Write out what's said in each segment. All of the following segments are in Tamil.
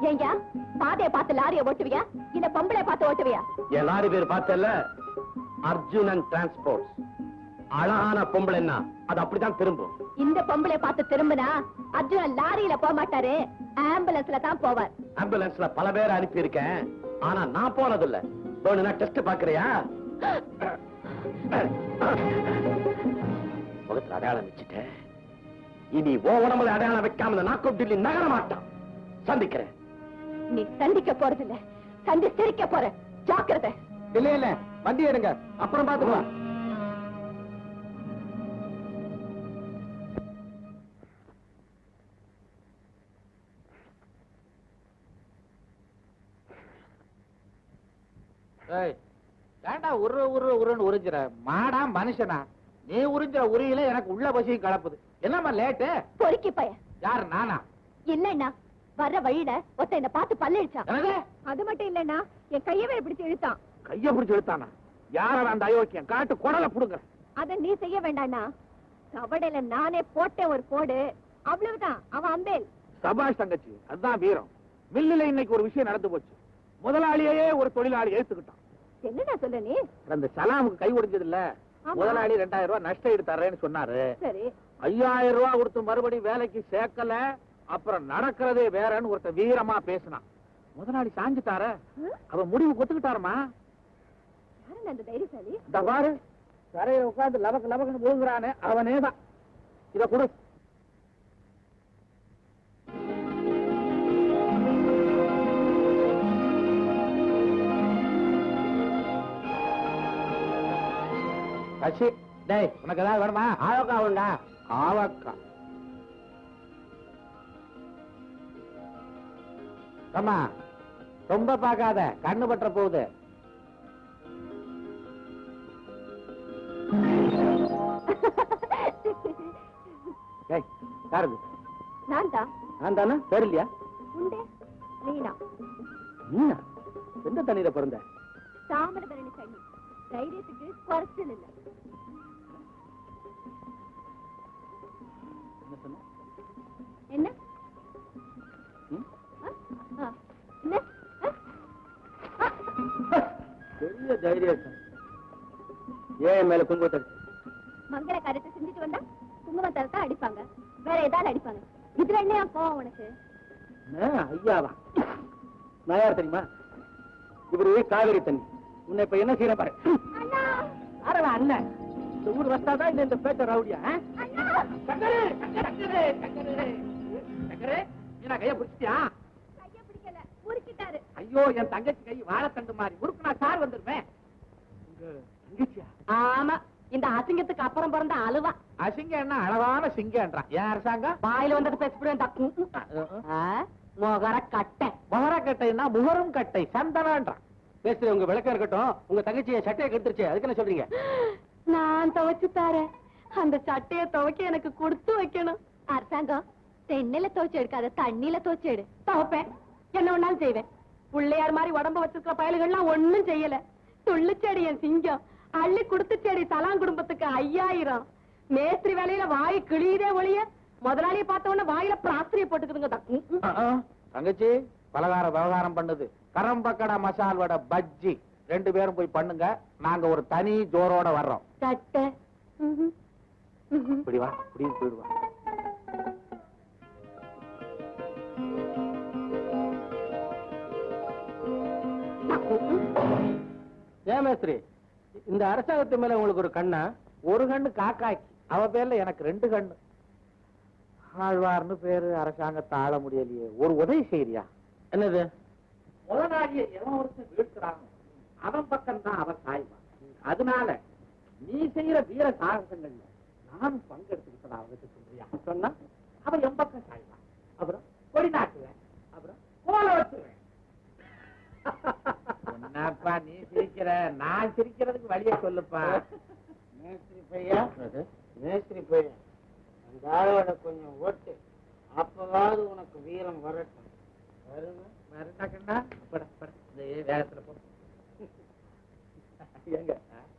ஏங்க பாதையை பார்த்து லாரிய ஓட்டுவியா இல்ல பொம்பளை பார்த்து ஓட்டுவியா? என் லாரி பேர் பார்த்தல அர்ஜுனன் டிரான்ஸ்போர்ட். அழகான பொம்பளைன்னா அது அப்படித்தான் திரும்பும். இந்த பொம்பளை பார்த்து திரும்பினா அர்ஜுனன் லாரியில போக மாட்டாரு, ஆம்புலன்ஸ்ல தான் போவார். ஆம்புலன்ஸ்ல பல பேர் அனுப்பி இருக்கேன், ஆனா நான் போனதில்ல. வேணும்னா டெஸ்ட் பாக்குறியா? முகத்துல அடையாளம் வச்சுட்டேன். இனி ஓ உடம்புல அடையாளம் வைக்காம இந்த நாக்கோட்டில் நகர மாட்டான். சந்திக்கிறேன். நீ சந்திக்க போறதில்ல, சந்தி சிரிக்க போற. ஜாக்கிரதை. இல்ல இல்ல, வண்டி எடுங்க, அப்புறம் பாத்துக்கலாம். ஏண்டா உருன்னு உறிஞ்சிற மாடா மனுஷனா? நீ உறிஞ்சிற உரியில எனக்கு உள்ள பசியும் கலப்புது. என்னம்மா லேட்டு? பொறுக்கி பையன். யாரு நானா? இல்லண்ணா, வர்ற வழியில ஒருத்த என்ன பார்த்து பல்லிடுச்சான். அது மட்டும் இல்லண்ணா, என் கையவே பிடிச்சு இழுத்தான். கைய பிடிச்சு இழுத்தானா? யார அந்த அயோக்கியம்? காட்டு குடலை புடுங்க. அத நீ செய்ய வேண்டாண்ணா, கவடையில நானே போட்டேன் ஒரு போடு, அவ்வளவுதான். அவன் அம்பேல். சபாஷ் தங்கச்சி, அதுதான் வீரம். மில்லுல இன்னைக்கு ஒரு விஷயம் நடந்து போச்சு. முதலாளியே ஒரு தொழிலாளி ஏத்துக்கிட்டான். என்னடா சொல்ல நீ? அந்த சலாமுக்கு கை ஒடிஞ்சது இல்ல, முதலாளி 2000 ரூபாய் நஷ்டம் ஈடு தர்றேன்னு சொன்னாரு. சரி, 5000 ரூபாய் கொடுத்து மறுபடி வேலைக்கு சேர்க்கல. அப்புறம் நடக்கிறதே வேறன்னு ஒருத்த வீரமா பேசினான். முதலாளி சாஞ்சிட்டார, அவன் முடிவு கொத்துக்கிட்டாரமா. யாருங்க அந்த தைரியசாலி? இந்த பாரு, தரையில உட்கார்ந்து லபக்கு லபக்குன்னு விழுங்குறானே அவனேதான். இத கொடு. கட்சி டேய், உனக்கு ஏதாவது வேணுமா? ஆவக்கா உண்டா? ஆவக்கா. அம்மா ரொம்ப பார்க்காத, கண்ணு பற்ற போகுது. யாரு? நான் தான். நான் தானே? தெரியலையா? உண்டே நீனா. நீனா எந்த தண்ணியில பிறந்த? தாமிரபரணி தண்ணி. தைரியத்துக்கு குறைச்சல் இல்லை. என்ன பெரிய தைரியம். ஏன் மேல குங்குமத்தை? மங்கள காரியத்தை செஞ்சுட்டு வந்தா குங்குமத்தை அடிப்பாங்க, வேற ஏதாவது அடிப்பாங்க. இதுல என்ன போவோம் உனக்கு? ஐயாவா? நான் யார் தெரியுமா? இவரு காவிரி தண்ணி. உன்னை இப்ப என்ன செய்யற பாரு. அண்ணன் இந்த ஊர் வந்தாதான் இல்ல இந்த பேச்ச ரவுடியா? கைய பிடிச்சிட்டியா? கைய பிடிக்கல, முறுக்கிட்டாரு. ஐயோ, என் தங்கச்சி கை வாழைத்தண்டு மாதிரி முறுக்குனா சார் வந்துருவேன். தங்கச்சியா? ஆமா, இந்த அசிங்கத்துக்கு அப்புறம் பிறந்த அழுவா. அசிங்கம் என்ன அளவான சிங்கம்ன்றான். ஏன் அரசாங்கம் வாயில வந்தது பேசுறேன். முகர கட்டை. முகர கட்டைன்னா முகரும் கட்டை சந்தனான்றான். பேசுற உங்க விளக்கம் இருக்கட்டும். உங்க தங்கச்சியை சட்டையை கெடுத்துருச்சு, அதுக்கு என்ன சொல்றீங்க? நான் துவைச்சு தரேன். அந்த சட்டையை துவைக்க எனக்கு கொடுத்து வைக்கணும். அரசாங்கம் தென்னையில துவைச்சு எடுக்காத, தண்ணியில துவைச்சு எடு. துவைப்பேன், என்ன ஒன்னாலும் செய்வேன். பிள்ளையார் மாதிரி உடம்பு வச்சிருக்கிற பயல்கள்லாம் ஒண்ணும் செய்யல. துள்ளுச்செடி என் சிங்கம், அள்ளி குடுத்து செடி தலாங் குடும்பத்துக்கு 5000. மேஸ்திரி வேலையில வாய் கிளியதே ஒழிய முதலாளியை பார்த்த உடனே வாயில பிராஸ்திரியை போட்டுக்குதுங்க. தங்கச்சி பலகார விவகாரம் பண்ணுது. கரம்பக்கடை மசால் வடை பஜ்ஜி 2 பேரும் போய் பண்ணுங்க. நாங்க ஒரு தனி ஜோரோட வர்றோம். சட்டை இப்படி வா, இப்படி போயிடுவா. ஏன் மேஸ்திரி, இந்த அரசாங்கத்து மேல உங்களுக்கு ஒரு கண்ணா? ஒரு கண்ணு காக்காய்க்கு, அவ பேர்ல எனக்கு 2 கண்ணு. ஆழ்வார்னு பேரு, அரசாங்கத்தை ஆள முடியலையே. ஒரு உதவி செய்யறியா? என்னது? முதலாளிய எவன் ஒருத்தன் வீழ்க்கிறான், அவன் பக்கம் தான் அவன் சாய்வான். அதனால நீ செய்யற வீர சாகசங்கள்ல நானும் பங்கெடுத்துக்கிட்டா அவனுக்கு சொல்றியா? சொன்னா அவன் என் பக்கம் சாய்வான். அப்புறம் கொடி நாட்டுவேன், அப்புறம் கோல வச்சுருவேன். என்னப்பா சிரிக்கிற? நான் சிரிக்கிறதுக்கு வழிய சொல்லுப்பா. மேஸ்திரி பையன், மேஸ்திரி பையன், அந்த ஆளோட கொஞ்சம் ஓட்டு, அப்பவாவது உனக்கு வீரம் வரட்டும். வருங்க. மருந்தாக்கண்ணா இந்த வேகத்துல போ. ஏங்க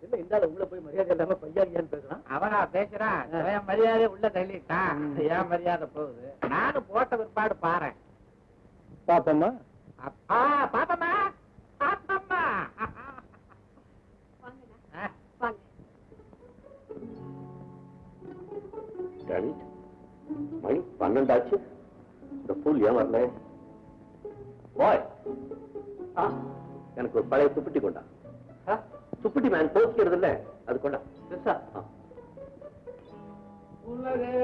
என்ன இந்த ஆளு உள்ள போய் மரியாதை இல்லாம பையான்னு பேசுறான்? அவனா பேசுறான், என் மரியாதை உள்ள தள்ளிட்டான், ஏன் மரியாதை போகுது? நானும் போட்ட பிற்பாடு பாறேன். பாப்பம்மா. அப்பா பாப்பம்மா, பாப்பம்மா. வாங்க. மணி 12 ஆச்சு. இந்த பூல் ஏன் வரல? பாய், எனக்கு ஒரு பழைய துப்பிட்டி கொண்டா. துப்பிட்டி மேன் போக்கிறது இல்ல, அது கொண்டா. உலகே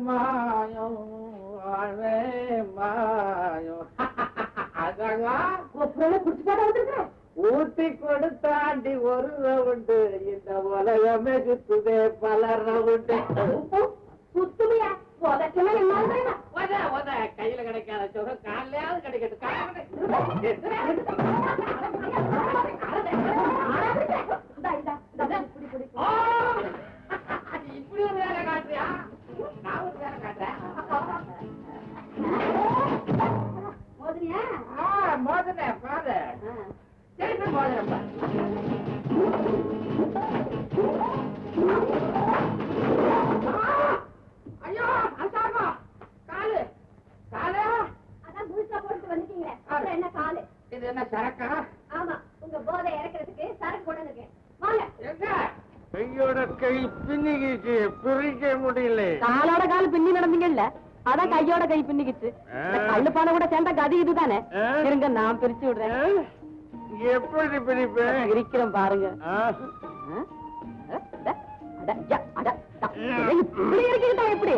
மாயம் வாழ்வே மாயம். அழகா ஊட்டி கொடுத்தாண்டி ஒரு ரவுண்டு, இந்த உலகமே சுத்துதே பல ரவுண்டு. கையில கிடைக்காத சுகம் காலையாவது கிடைக்கட்டும். இப்படி ஒரு வேலை காட்டுறியா? நான் ஒரு வேலை காட்டுறேன். மோதனை பாரு, திருப்பி மோதனப்பா. ஐயோ அசாமா, காலு காலு. அதான் முழுசா போட்டு வந்துட்டீங்களே, அப்புறம் என்ன காலு? இது என்ன சரக்கா? ஆமா, உங்க போதை இறக்கிறதுக்கு சரக்கு கொண்டு வந்திருக்கேன். வாங்க. எங்க கையோட கை பின்னிக்கிச்சு, பிரிக்க முடியல. காலோட கால் பின்னி நடந்தீங்கல்ல, அதான் கையோட கை பின்னிக்கிச்சு. கல்லு பானை கூட சேர்ந்தா கதி இதுதானே. இருங்க, நான் பிரிச்சு விடுறேன். எப்படி பிரிப்பேன்? இருக்கிறேன் பாருங்க. இப்படி இருக்கீங்க எப்படி?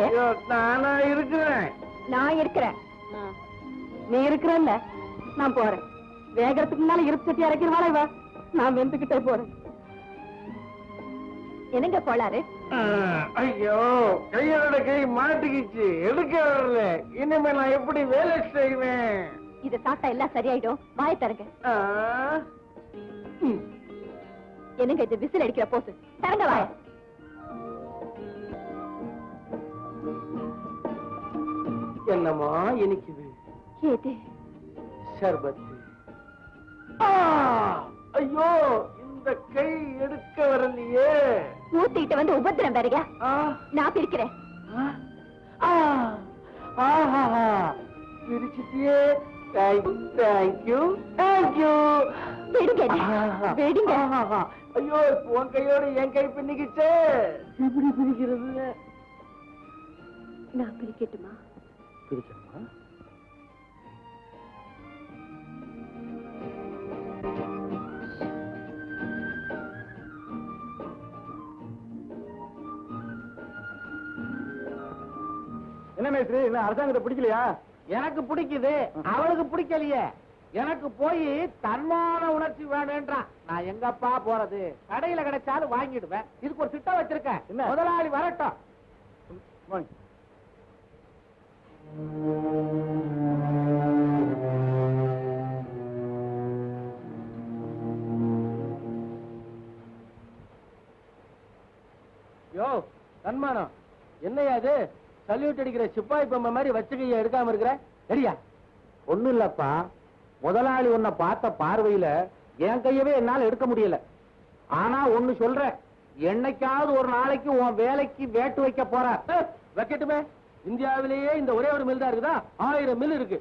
நானா இருக்கிறேன். நான் இருக்கிறேன். நீ இருக்கிறல்ல, நான் போறேன். வேகறதுக்கு முன்னால இருப்பு சட்டி இறக்கிறவாளா இவ? நான் வெந்துகிட்டே போறேன். என்னங்க கோளாறு? ஐயோ, கையோட கை மாட்டிக்கிச்சு, எடுக்க வரல. இனிமே நான் எப்படி வேலை செய்வேன்? இத சாப்பிட்டா எல்லாம் சரியாயிடும். வாய தரங்க. என்னங்க இது விசில் அடிக்கிற போசு? தரங்க வாய. என்னமா இனிக்குது? ஏது சர்பத்து. ஐயோ, இந்த கை எடுக்க வரலையே. ஊத்திட்டு வந்து உபத்திரம் பாருங்க. நான் பிரிக்கிறேன். பிரிச்சுட்டியே. தேங்க்யூ. வெடிங்க, வெடிங்க. ஐயோ, உன் கையோட என் கை பின்னிக்கிச்சே. எப்படி பிரிக்கிறது? நான் பிரிக்கட்டுமா? பிரிக்கணுமா? என்ன மேஸ்திரி, என்ன அரசாங்கத்தை பிடிக்கலையா? எனக்கு பிடிக்குது, அவளுக்கு பிடிக்கலையே. எனக்கு போய் தன்மான உணர்ச்சி வேணும்ன்றான். நான் எங்கப்பா போறது? கடையில கிடைச்சாலும் வாங்கிடுவேன். இதுக்கு ஒரு திட்டம் வச்சிருக்கேன். என்ன? முதலாளி வரட்டும். வாங்க. யோ தன்மானம், என்னையா அது? சல்யூட் அடிக்கிற சிப்பாய் பொம்மை மாதிரி வச்சு கையை எடுக்காம இருக்கிற? சரியா? ஒண்ணும் இல்லப்பா, முதலாளி உன்னை பார்த்த பார்வையில என் கையவே என்னால எடுக்க முடியல. ஆனா ஒண்ணு சொல்றேன், என்னைக்காவது ஒரு நாளைக்கு உன் வேலைக்கு வேட்டு வைக்க போற. வைக்கட்டுமே. இந்தியாவிலேயே இந்த ஒரே ஒரு மில் தான் இருக்குதா? 1000 மில் இருக்கு.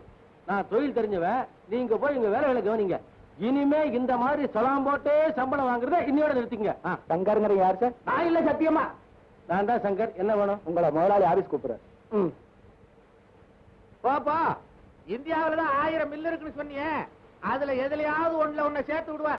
நான் தொழில் தெரிஞ்சவன். நீங்க போய் இங்க வேலை கவனிங்க. இனிமே இந்த மாதிரி சொலாம் போட்டே சம்பளம் வாங்குறத இன்னையோட நிறுத்திங்க. சங்கருங்கிற யார் சார்? நான் இல்ல, சத்தியமா. நான் தான் சங்கர். என்ன வேணும்? உங்களை முதலாளி ஆபீஸ் கூப்பிடுறேன். பாப்பா, இந்தியாவில தான் 1000 மில் இருக்குன்னு சொன்னியே, அதுல எதுலயாவது ஒண்ணுல உன்னை சேர்த்து விடுவார்.